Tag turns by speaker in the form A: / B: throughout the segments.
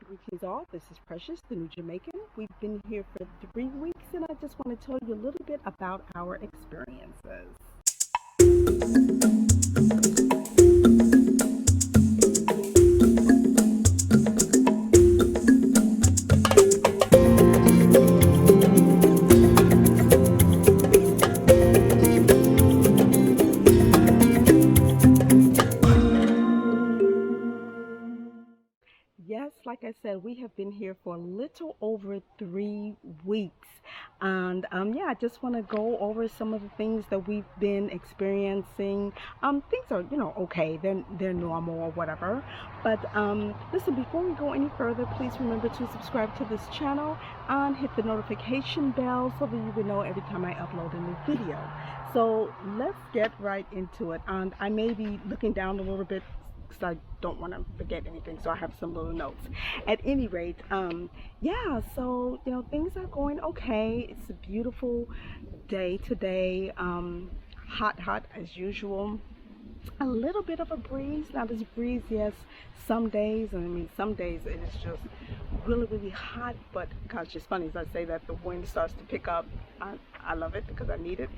A: Greetings all, this is Precious, the new Jamaican. We've been here for 3 weeks and I just want to tell you a little bit about our experiences. Yes, like I said, we have been here for a little over 3 weeks. And yeah, I just want to go over some of the things that we've been experiencing. Things are, okay, they're normal or whatever. But listen, before we go any further, please remember to subscribe to this channel and hit the notification bell so that you will know every time I upload a new video. So let's get right into it. And I may be looking down a little bit because I don't want to forget anything, so I have some little notes. At any rate, yeah, so things are going okay. It's a beautiful day today. Hot as usual. A little bit of a breeze. Now this breeze, yes, some days, and I mean some days it is just really hot, but gosh, it's funny as I say that the wind starts to pick up. I love it because I need it.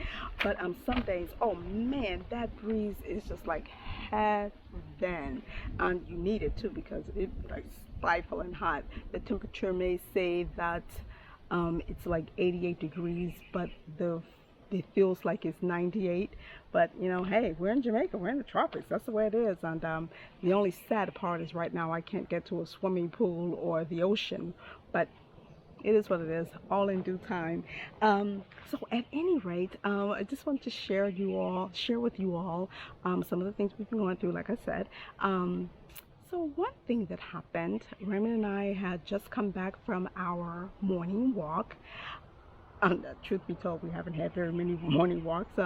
A: But some days, oh man, that breeze is just like heaven, and you need it too because it's like stifling hot. The temperature may say that it's like 88 degrees, but it feels like it's 98. But hey, we're in Jamaica, we're in the tropics, that's the way it is. And the only sad part is right now I can't get to a swimming pool or the ocean, but it is what it is, all in due time. So at any rate, I just want to share with you all some of the things we've been going through, like I said. So one thing that happened, Raymond and I had just come back from our morning walk. Truth be told, we haven't had very many morning walks.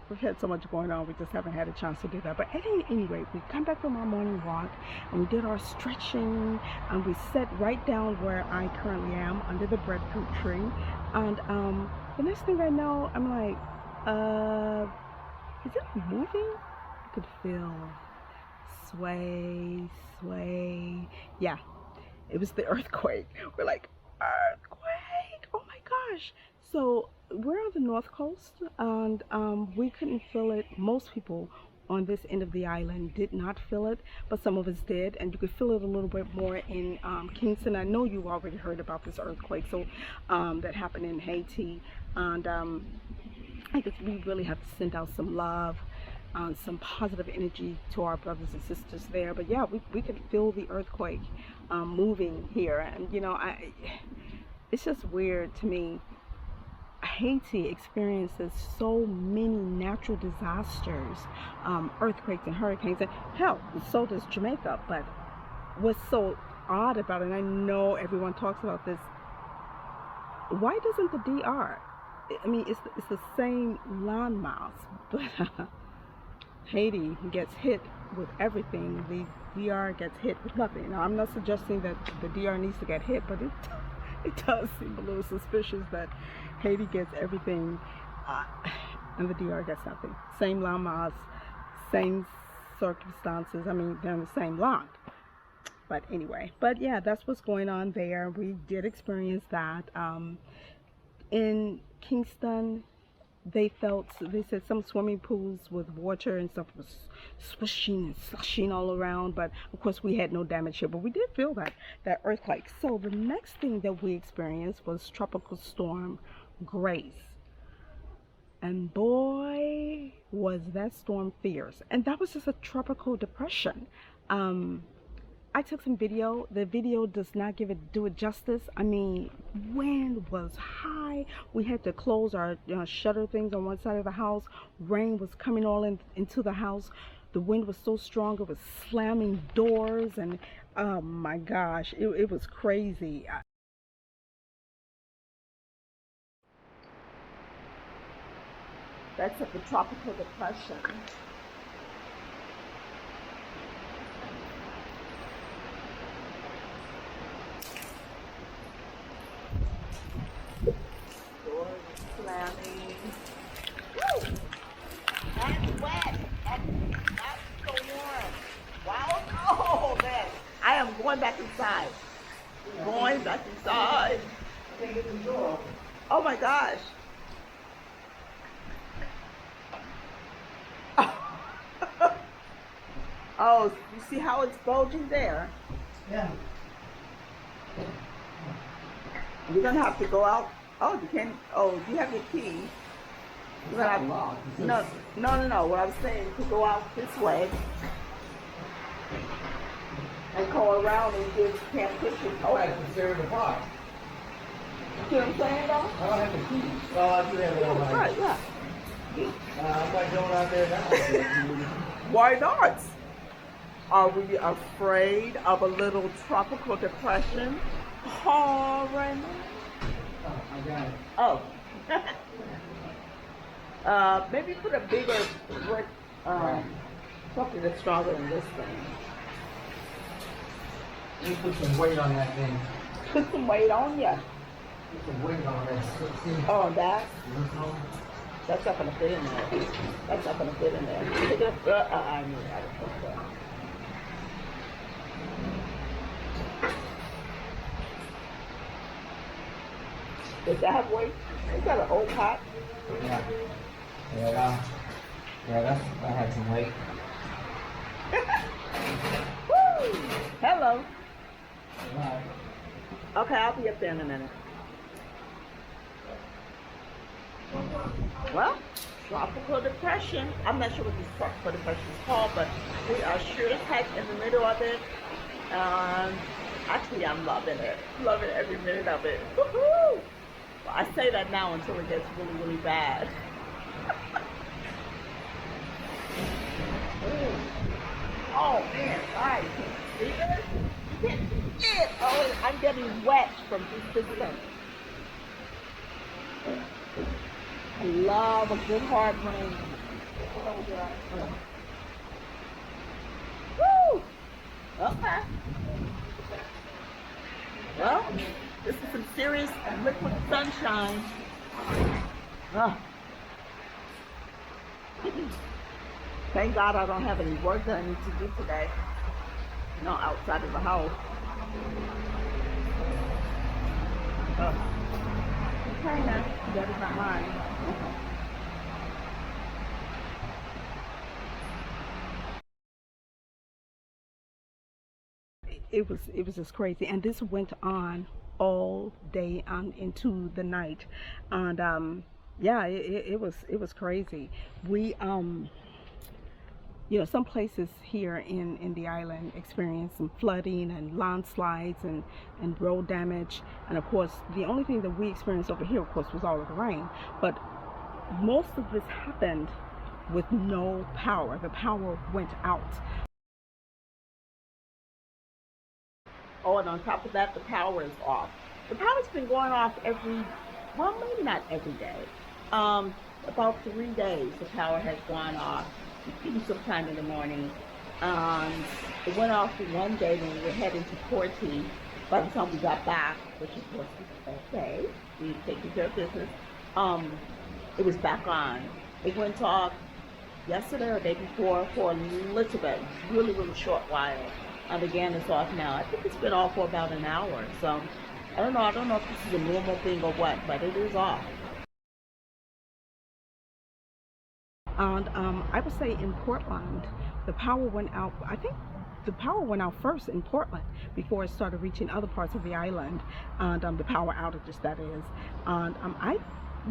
A: We've had so much going on, we just haven't had a chance to do that. But at any rate, we come back from our morning walk and we did our stretching and we sat right down where I currently am under the breadfruit tree. And the next thing I know, I'm like, is it moving? I could feel sway. Yeah, it was the earthquake. We're like, earthquake, oh my gosh. So we're on the north coast and we couldn't feel it. Most people on this end of the island did not feel it, but some of us did, and you could feel it a little bit more in Kingston. I know you already heard about this earthquake, so that happened in Haiti. And I guess we really have to send out some love, some positive energy to our brothers and sisters there. But yeah, we could feel the earthquake moving here. And it's just weird to me. Haiti experiences so many natural disasters, earthquakes and hurricanes, and hell, so does Jamaica. But what's so odd about it, and I know everyone talks about this, why doesn't the DR? I mean, it's the same landmass, but Haiti gets hit with everything. The DR gets hit with nothing. Now, I'm not suggesting that the DR needs to get hit, but it does seem a little suspicious that Haiti gets everything and the DR gets nothing. Same landmass, same circumstances. I mean, they're in the same land. But anyway, but yeah, that's what's going on there. We did experience that. In Kingston, they said some swimming pools with water and stuff was swishing and slushing all around, but of course we had no damage here, but we did feel that earthquake. So the next thing that we experienced was Tropical Storm Grace, and boy was that storm fierce. And that was just a tropical depression. I took some video. The video does not do it justice. I mean, wind was high. We had to close our shutter things on one side of the house. Rain was coming all into the house. The wind was so strong it was slamming doors, and oh my gosh, it was crazy. That's the tropical depression. Doors slamming. Woo! That's wet. That's so warm. Wow, cold. Man, I am going back inside. Going back inside. Oh my gosh. Oh, you see how it's bulging there?
B: Yeah.
A: You're gonna have to go out. Oh, you can't. Oh, you have your key. You're gonna have, no. What I'm saying is to go out this way and go around and just can't push it.
B: Oh, I consider the box.
A: You see what I'm saying, though?
B: I don't have the key. Well, I do have it on my.
A: Right, yeah.
B: I'm not going out there now.
A: Why not? Are we afraid of a little tropical depression? Oh, right now.
B: Oh, I got it.
A: Oh. Maybe put a bigger brick, something that's stronger than this thing.
B: Let me put some weight on that thing.
A: Put some weight on ya.
B: Put some weight on that.
A: Oh, that? That's not gonna fit in there. That's not gonna fit in there. Pick it up. I knew how to put that. Does that have weight? Is that an old pot?
B: Yeah. That had some weight.
A: Woo! Hello.
B: Right.
A: Okay, I'll be up there in a minute. Well, tropical depression. I'm not sure what this tropical depression is called, but we are sure as heck in the middle of it. Actually, I'm loving it. Loving every minute of it. Woohoo! Well, I say that now until it gets really, really bad. Oh man, guys, can you see this? You can't see it. Oh, I'm getting wet from this system. I love a good hard rain. Woo! Okay. Well, this is some serious liquid sunshine. Oh. Thank God I don't have any work that I need to do today. No, outside of the house. Oh. Okay, now, that is not mine. It was just crazy, and this went on all day into the night, and yeah, it was crazy. We you know, some places here in the island experienced some flooding and landslides and road damage, and of course the only thing that we experienced over here, of course, was all of the rain. But most of this happened with no power. The power went out. Oh, and on top of that, the power is off. The power's been going off well, maybe not every day. About 3 days the power has gone off sometime in the morning. It went off for one day when we were heading to Porty. By the time we got back, which of course was okay, we taking care of business, it was back on. It went off yesterday or the day before for a little bit, really, really short while. And again, it's off now. I think it's been off for about an hour. So I don't know if this is a normal thing or what, but it is off. And I would say in Portland, the power went out. I think the power went out first in Portland before it started reaching other parts of the island, and the power outages, that is. And I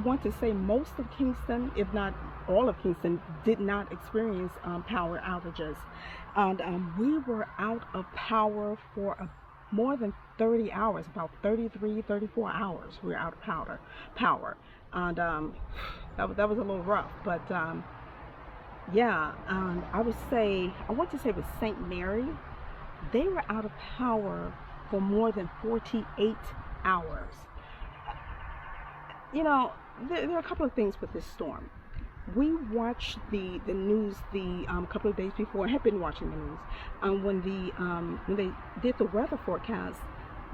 A: want to say most of Kingston, if not all of Kingston, did not experience power outages. And we were out of power for more than 30 hours, about 33, 34 hours. We were out of power. And that was a little rough, but yeah, I want to say with St. Mary, they were out of power for more than 48 hours. You know, there are a couple of things with this storm. We watched the news the couple of days before. I had been watching the news, when they did the weather forecast.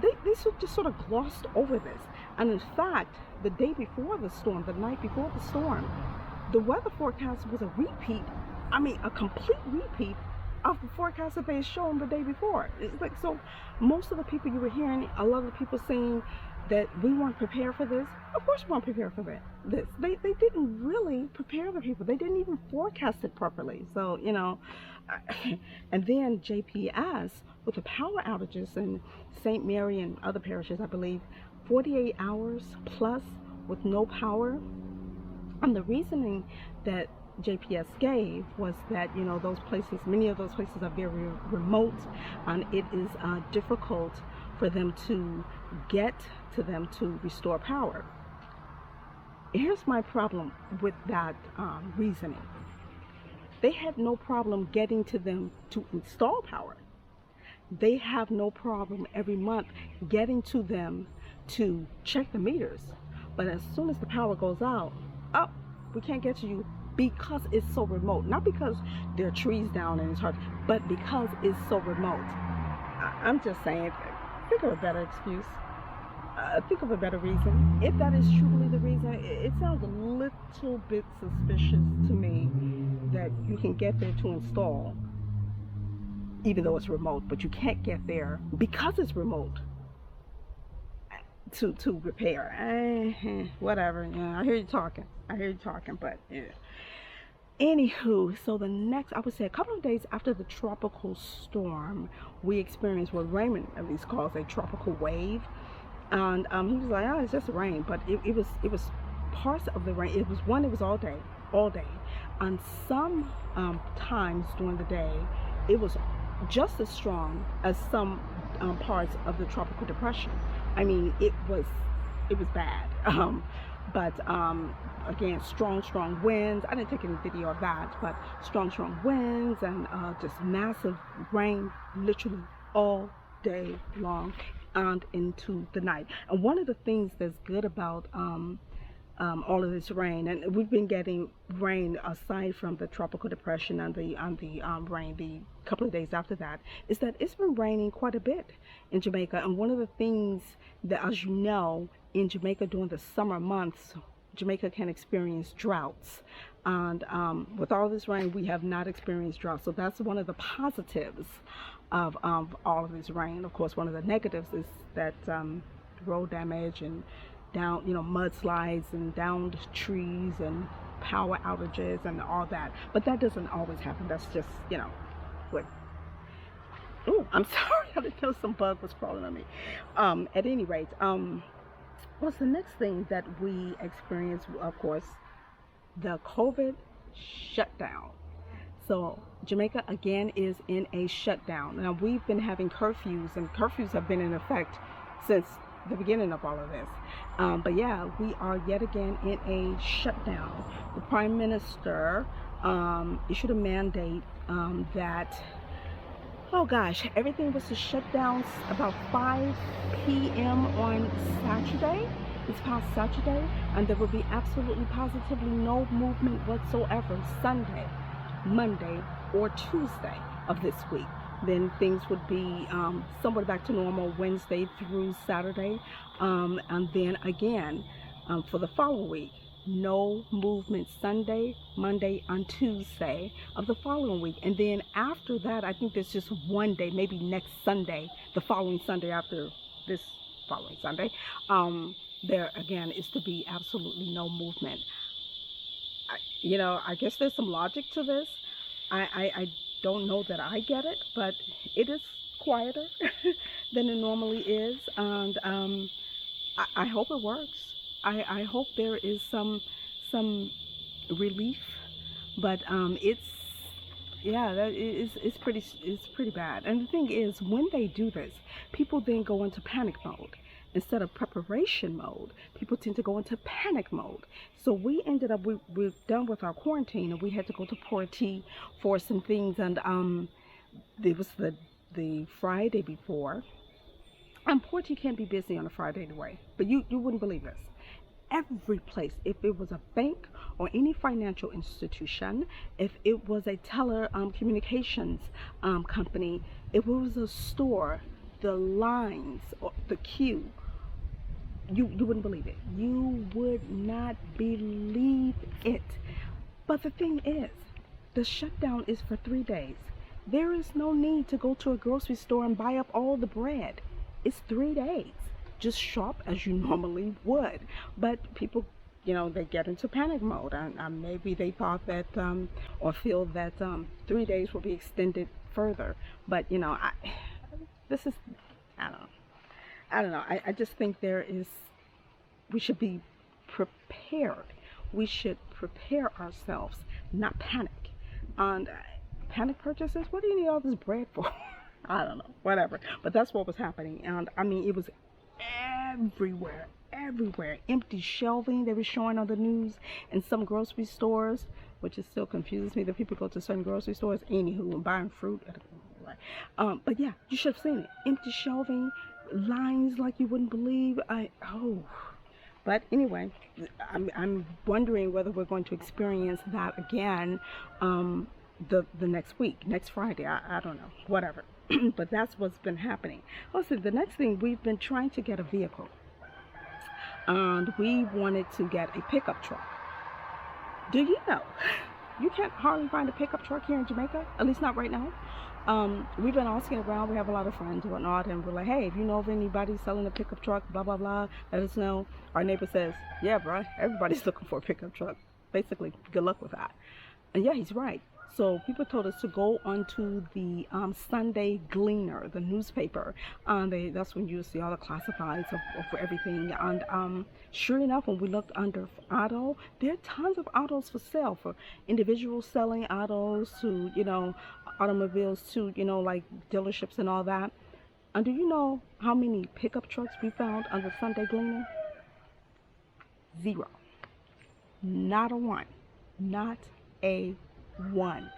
A: They just sort of glossed over this. And in fact, the day before the storm, the night before the storm, the weather forecast was a complete repeat of the forecast that they shown the day before. It's like, so most of the people you were hearing, a lot of the people saying that we weren't prepared for this. Of course we weren't prepared for that. They didn't really prepare the people. They didn't even forecast it properly. So, and then JPS with the power outages in St. Mary and other parishes, I believe, 48 hours plus with no power. And the reasoning that JPS gave was that, those places, many of those places are very remote, and it is difficult for them to get to them to restore power. Here's my problem with that reasoning. They had no problem getting to them to install power. They have no problem every month getting to them to check the meters. But as soon as the power goes out, oh, we can't get to you because it's so remote. Not because there are trees down and it's hard, but because it's so remote. I'm just saying, think of a better excuse. Think of a better reason. If that is truly the reason, it sounds a little bit suspicious to me that you can get there to install, even though it's remote, but you can't get there because it's remote to repair. Whatever. I hear you talking. But yeah. Anywho, so the next, I would say a couple of days after the tropical storm, we experienced what Raymond at least calls a tropical wave. And he was like, oh, it's just rain. But it was parts of the rain. It was all day. And some times during the day, it was just as strong as some parts of the tropical depression. I mean, it was bad. But again, strong winds. I didn't take any video of that, but strong winds and just massive rain, literally all day long and into the night. And one of the things that's good about all of this rain, and we've been getting rain aside from the tropical depression and the rain the couple of days after that, is that it's been raining quite a bit in Jamaica. And one of the things that, as you know, in Jamaica during the summer months, Jamaica can experience droughts, and with all this rain we have not experienced drought. So that's one of the positives of all of this rain. Of course, one of the negatives is that road damage and down, mudslides and downed trees and power outages and all that. But that doesn't always happen. That's just, what. Oh, I'm sorry. I didn't know some bug was crawling on me. At any rate, what's the next thing that we experienced? Of course, the COVID shutdown. So Jamaica again is in a shutdown. Now we've been having curfews, and curfews have been in effect since the beginning of all of this. But yeah, we are yet again in a shutdown. The Prime Minister issued a mandate that, oh gosh, everything was to shut down about 5 p.m. on Saturday, this past Saturday, and there would be absolutely positively no movement whatsoever Sunday, Monday, or Tuesday of this week. Then things would be somewhat back to normal Wednesday through Saturday, and then again for the following week, no movement Sunday, Monday, and Tuesday of the following week. And then after that, I think there's just one day, maybe next Sunday, the following Sunday after this following Sunday, there again is to be absolutely no movement. I guess there's some logic to this. I don't know that I get it, but it is quieter than it normally is, and I hope it works. I hope there is some relief, but it's pretty bad. And the thing is, when they do this, people then go into panic mode. Instead of preparation mode, people tend to go into panic mode. So we ended up, we're done with our quarantine, and we had to go to Porty for some things. And it was the Friday before. And Porty can't be busy on a Friday anyway. But you wouldn't believe this. Every place, if it was a bank or any financial institution, if it was a telecommunications company, if it was a store, the lines, or the queue, you wouldn't believe it. You would not believe it. But the thing is, the shutdown is for 3 days. There is no need to go to a grocery store and buy up all the bread. It's 3 days. Just shop as you normally would. But people, they get into panic mode, and maybe they thought that, or feel that 3 days will be extended further. But this is, I don't know. I don't know. I just think we should be prepared. We should prepare ourselves, not panic. And panic purchases, what do you need all this bread for? I don't know, whatever. But that's what was happening. And I mean, it was everywhere, everywhere. Empty shelving they were showing on the news in some grocery stores, which is still confuses me that people go to certain grocery stores, anywho, and buying fruit. But yeah, you should have seen it. Empty shelving, lines like you wouldn't believe. But anyway, I'm wondering whether we're going to experience that again the next week, next Friday. I don't know, whatever. But that's what's been happening. Also, the next thing, we've been trying to get a vehicle, and we wanted to get a pickup truck. Do you know you can't hardly find a pickup truck here in Jamaica, at least not right now? We've been asking around. We have a lot of friends and whatnot, and we're like, hey, if you know of anybody selling a pickup truck, blah blah blah, let us know. Our neighbor says, yeah, bro, everybody's looking for a pickup truck. Basically, good luck with that. And yeah, he's right. So people told us to go onto the Sunday Gleaner, the newspaper. That's when you see all the classifieds of everything. And sure enough, when we looked under auto, there are tons of autos for sale, for individuals selling autos to, automobiles to, like dealerships and all that. And do you know how many pickup trucks we found on the Sunday Gleaner? 0. Not a one. Not a one.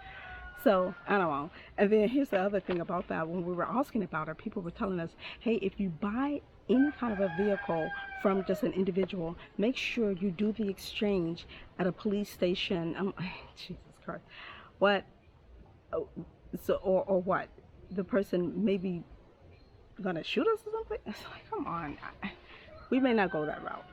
A: So I don't know. And then here's the other thing about that. When we were asking about it, people were telling us, hey, if you buy any kind of a vehicle from just an individual, make sure you do the exchange at a police station. Jesus Christ. What? Oh, so or what? The person maybe gonna shoot us or something? It's like, come on. We may not go that route.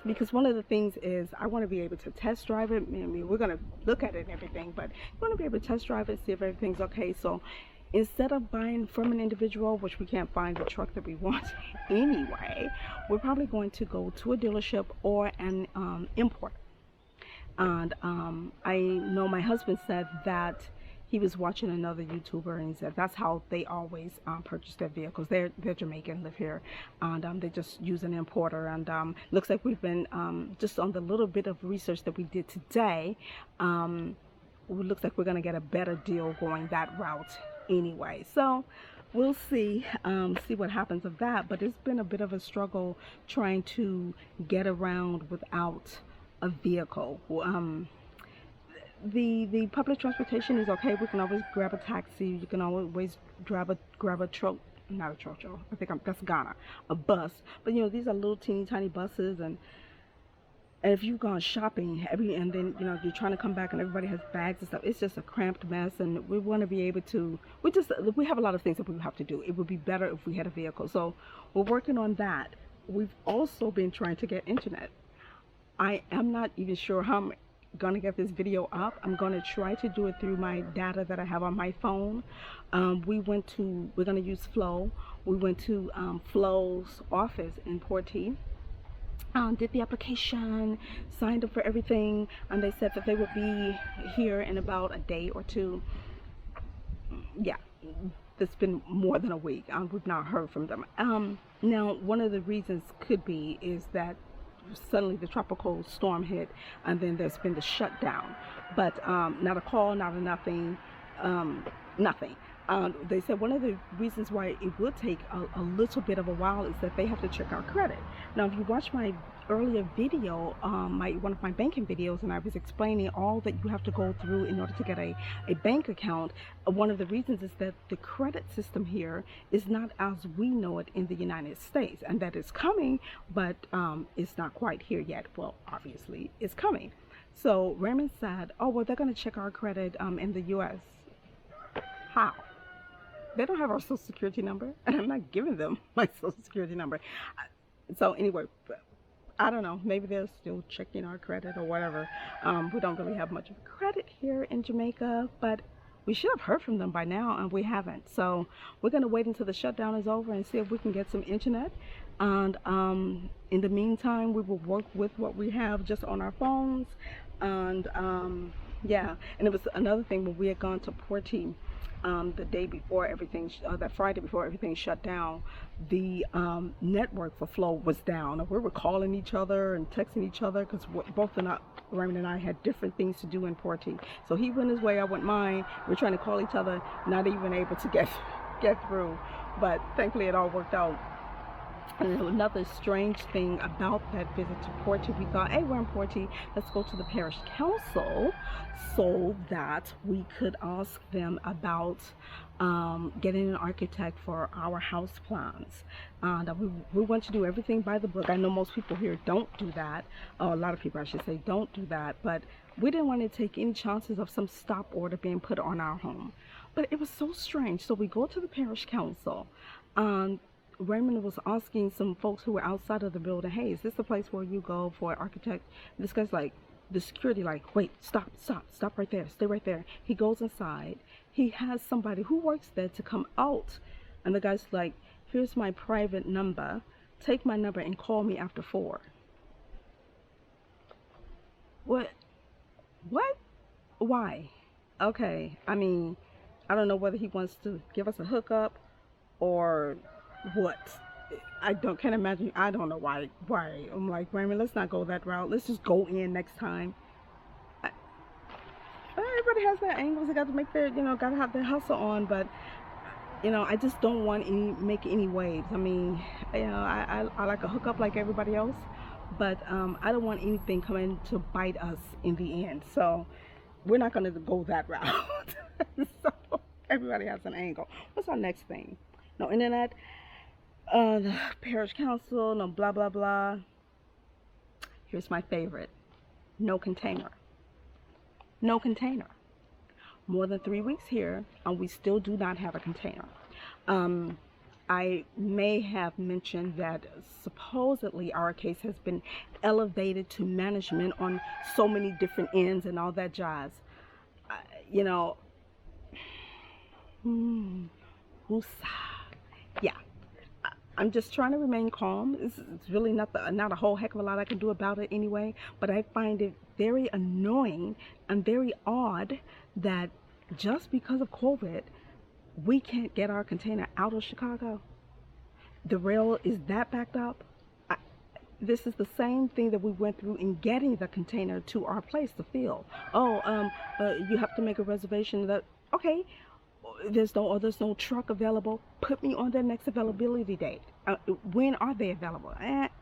A: Because one of the things is I want to be able to test drive it. I mean, we're going to look at it and everything, but we want to be able to test drive it, see if everything's okay. So instead of buying from an individual, which we can't find the truck that we want anyway, we're probably going to go to a dealership or an importer. And I know my husband said that he was watching another YouTuber, and he said that's how they always purchase their vehicles. They're Jamaican, live here, and they just use an importer. And looks like we've been just on the little bit of research that we did today. It looks like we're gonna get a better deal going that route anyway. So we'll see what happens of that. But it's been a bit of a struggle trying to get around without a vehicle. The public transportation is okay. We can always grab a taxi. You can always grab a truck, not a truck. I think that's Ghana, a bus. But these are little teeny tiny buses, and if you've gone shopping and then you're trying to come back and everybody has bags and stuff, it's just a cramped mess. And we want to be able to. We have a lot of things that we have to do. It would be better if we had a vehicle. So we're working on that. We've also been trying to get internet. I am not even sure how I'm gonna get this video up. I'm gonna try to do it through my data that I have on my phone. We're gonna use Flow. We went to Flow's office in Porty, did the application, signed up for everything, and they said that they would be here in about a day or two. Yeah, it's been more than a week. We've not heard from them. Now, one of the reasons could be is that suddenly the tropical storm hit, and then there's been the shutdown. But not a call, not a nothing, nothing. They said one of the reasons why it would take a little bit of a while is that they have to check our credit. Now, if you watch my earlier video, one of my banking videos, and I was explaining all that you have to go through in order to get a bank account, one of the reasons is that the credit system here is not as we know it in the United States, and that is coming, but it's not quite here yet. Well, obviously it's coming. So Raymond said, oh, well, they're going to check our credit in the US. How? They don't have our social security number, and I'm not giving them my social security number. So anyway, I don't know, maybe they're still checking our credit or whatever. We don't really have much of a credit here in Jamaica, but we should have heard from them by now, and we haven't. So we're going to wait until the shutdown is over and see if we can get some internet. And in the meantime, we will work with what we have just on our phones. And yeah, and it was another thing when we had gone to Porty the day before everything, that Friday before everything shut down, the network for Flow was down. And we were calling each other and texting each other because both of us, Raymond and I, had different things to do in Porty. So he went his way, I went mine. We're trying to call each other, not even able to get through. But thankfully, it all worked out. And another strange thing about that visit to Porty, we thought, hey, we're in Porty, let's go to the parish council so that we could ask them about getting an architect for our house plans. And we want to do everything by the book. I know most people here don't do that. A lot of people, I should say, don't do that. But we didn't want to take any chances of some stop order being put on our home. But it was so strange. So we go to the parish council. Raymond was asking some folks who were outside of the building, hey, is this the place where you go for an architect? And this guy's like, the security like, wait, stop right there, stay right there. He goes inside. He has somebody who works there to come out. And the guy's like, here's my private number. Take my number and call me after 4. What? Why? Okay, I mean, I don't know whether he wants to give us a hookup or what. Can't imagine. I don't know why. I'm like, Raymond, let's not go that route. Let's just go in next time. Everybody has their angles. They got to make their, got to have their hustle on. But, I just don't want make any waves. I mean, I like a hookup like everybody else. But I don't want anything coming to bite us in the end. So we're not going to go that route. So everybody has an angle. What's our next thing? No internet. The parish council, no blah blah blah. Here's my favorite. No container. No container. More than 3 weeks here, and we still do not have a container. I may have mentioned that supposedly our case has been elevated to management on so many different ends and all that jazz. Yeah. I'm just trying to remain calm. It's really not a whole heck of a lot I can do about it anyway, but I find it very annoying and very odd that just because of COVID, we can't get our container out of Chicago. The rail is that backed up. This is the same thing that we went through in getting the container to our place to fill. You have to make a reservation. Okay. There's no truck available. Put me on their next availability date. When are they available?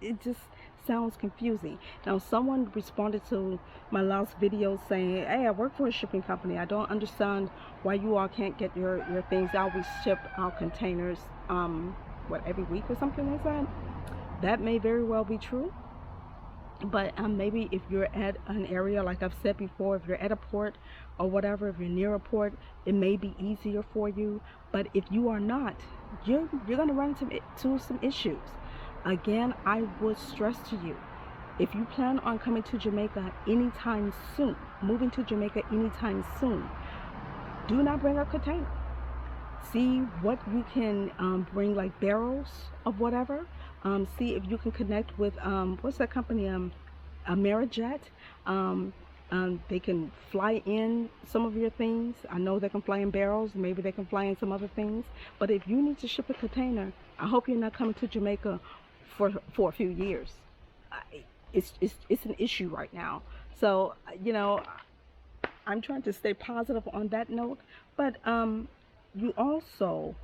A: It just sounds confusing. Now, someone responded to my last video saying, hey, I work for a shipping company. I don't understand why you all can't get your things out. We ship our containers, every week or something like that. That may very well be true. But maybe if you're at an area, like I've said before, if you're at a port or whatever, if you're near a port, it may be easier for you. But if you are not, you're going to run into some issues. Again, I would stress to you, if you plan on coming to Jamaica anytime soon, moving to Jamaica anytime soon, do not bring a container. See what you can bring, like barrels of whatever. See if you can connect with what's that company, Amerijet. They can fly in some of your things. I know they can fly in barrels. Maybe they can fly in some other things. But if you need to ship a container, I hope you're not coming to Jamaica for a few years. It's an issue right now. So I'm trying to stay positive on that note. But you also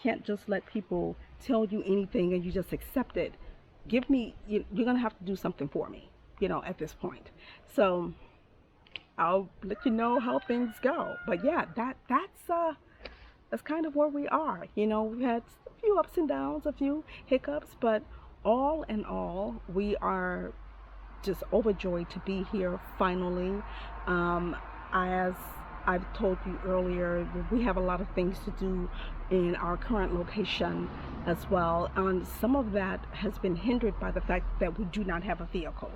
A: can't just let people tell you anything and you just accept it. You're gonna have to do something for me, at this point. So I'll let you know how things go. But yeah, that's kind of where we are. We've had a few ups and downs, a few hiccups, but all in all, we are just overjoyed to be here finally. As I've told you earlier, we have a lot of things to do in our current location as well. And some of that has been hindered by the fact that we do not have a vehicle.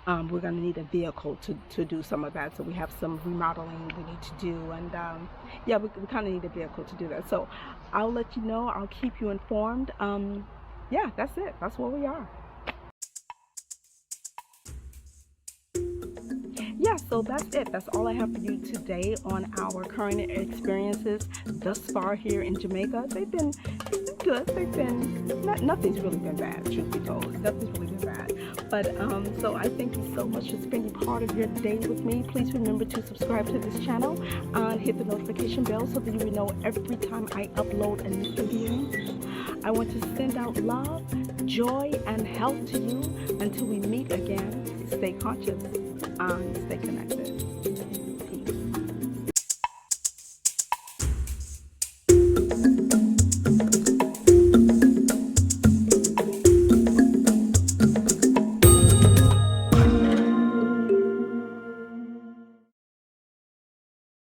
A: we're going to need a vehicle to do some of that. So we have some remodeling we need to do, and yeah, we kind of need a vehicle to do that. So I'll let you know. I'll keep you informed. Yeah, that's it. That's where we are. Yeah, so that's it. That's all I have for you today on our current experiences thus far here in Jamaica. They've been good. They've been nothing's really been bad, truth be told. Nothing's really been bad. But so I thank you so much for spending part of your day with me. Please remember to subscribe to this channel and hit the notification bell so that you will know every time I upload a new video. I want to send out love, joy, and health to you until we meet again. Stay conscious and stay connected. Peace.